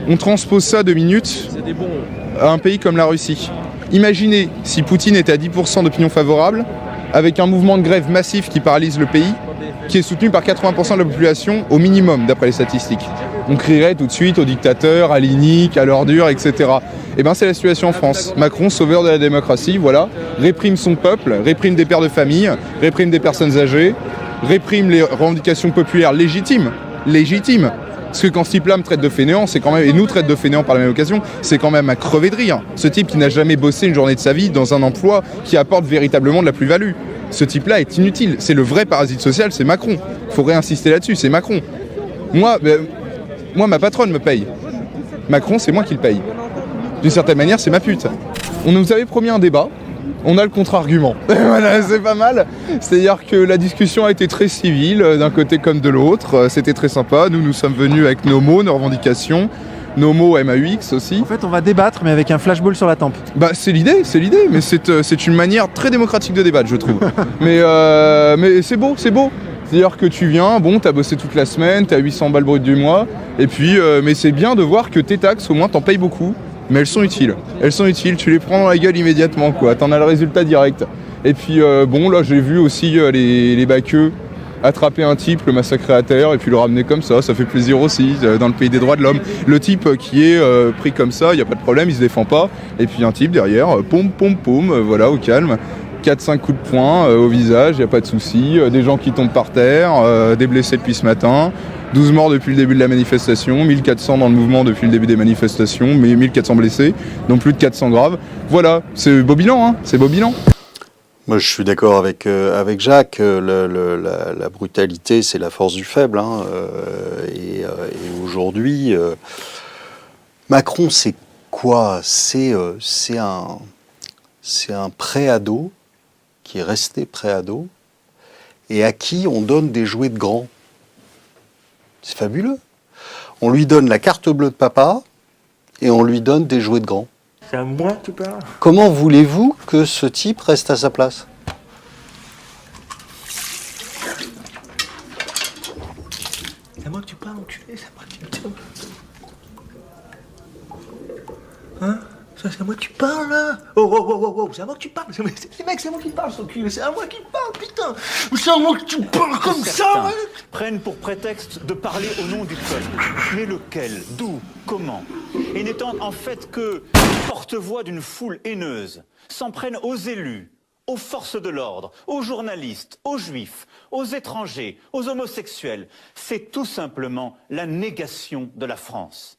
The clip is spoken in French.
On transpose ça 2 minutes à un pays comme la Russie. Imaginez si Poutine était à 10% d'opinion favorable, avec un mouvement de grève massif qui paralyse le pays, qui est soutenu par 80% de la population au minimum, d'après les statistiques. On crierait tout de suite au dictateur, à l'inique, à l'ordure, etc. Eh bien, c'est la situation en France. Macron, sauveur de la démocratie, voilà, réprime son peuple, réprime des pères de famille, réprime des personnes âgées, réprime les revendications populaires légitimes. Parce que quand ce type-là me traite de fainéant, c'est quand même, et nous traite de fainéant par la même occasion, c'est quand même à crever de rire. Ce type qui n'a jamais bossé une journée de sa vie dans un emploi qui apporte véritablement de la plus-value. Ce type-là est inutile. C'est le vrai parasite social, c'est Macron. Faut réinsister là-dessus, c'est Macron. Moi, ma patronne me paye. Macron, c'est moi qui le paye. D'une certaine manière, c'est ma pute. On nous avait promis un débat. On a le contre-argument. Voilà, c'est pas mal. C'est-à-dire que la discussion a été très civile, d'un côté comme de l'autre. C'était très sympa. Nous sommes venus avec nos mots, nos revendications, nos mots MAUX aussi. En fait, on va débattre, mais avec un flashball sur la tempe. Bah, c'est l'idée. Mais c'est une manière très démocratique de débattre, je trouve. mais c'est beau. C'est-à-dire que tu viens, bon, t'as bossé toute la semaine, t'as 800 balles brutes du mois, et puis, mais c'est bien de voir que tes taxes, au moins, t'en payes beaucoup. Mais elles sont utiles, tu les prends dans la gueule immédiatement, quoi. T'en as le résultat direct. Et puis bon, là j'ai vu aussi les baqueux attraper un type, le massacrer à terre et puis le ramener comme ça fait plaisir aussi, dans le pays des droits de l'homme. Le type qui est pris comme ça, il n'y a pas de problème, il se défend pas. Et puis un type derrière, voilà, au calme. 4-5 coups de poing au visage, il n'y a pas de souci. Des gens qui tombent par terre, des blessés depuis ce matin. 12 morts depuis le début de la manifestation, 1400 dans le mouvement depuis le début des manifestations, mais 1400 blessés, donc plus de 400 graves. Voilà, c'est beau bilan, hein, c'est beau bilan. Moi, je suis d'accord avec Jacques. La brutalité, c'est la force du faible. Hein, et aujourd'hui, Macron, c'est quoi? C'est un pré-ado qui est resté pré-ado et à qui on donne des jouets de grands. C'est fabuleux. On lui donne la carte bleue de papa et on lui donne des jouets de grands. C'est à moi que tu parles? Comment voulez-vous que ce type reste à sa place? C'est à moi que tu parles, enculé, c'est à moi que tu parles. Hein? Ça, c'est à moi que tu parles, là? Oh, c'est à moi que tu parles. Les mecs, c'est à moi qui parle, son cul. C'est à moi qui parle, putain. C'est à moi que tu parles comme ça, mec. Prennent pour prétexte de parler au nom du peuple. Mais lequel? D'où? Comment? Et n'étant en fait que porte-voix d'une foule haineuse, s'en prennent aux élus, aux forces de l'ordre, aux journalistes, aux juifs, aux étrangers, aux homosexuels. C'est tout simplement la négation de la France.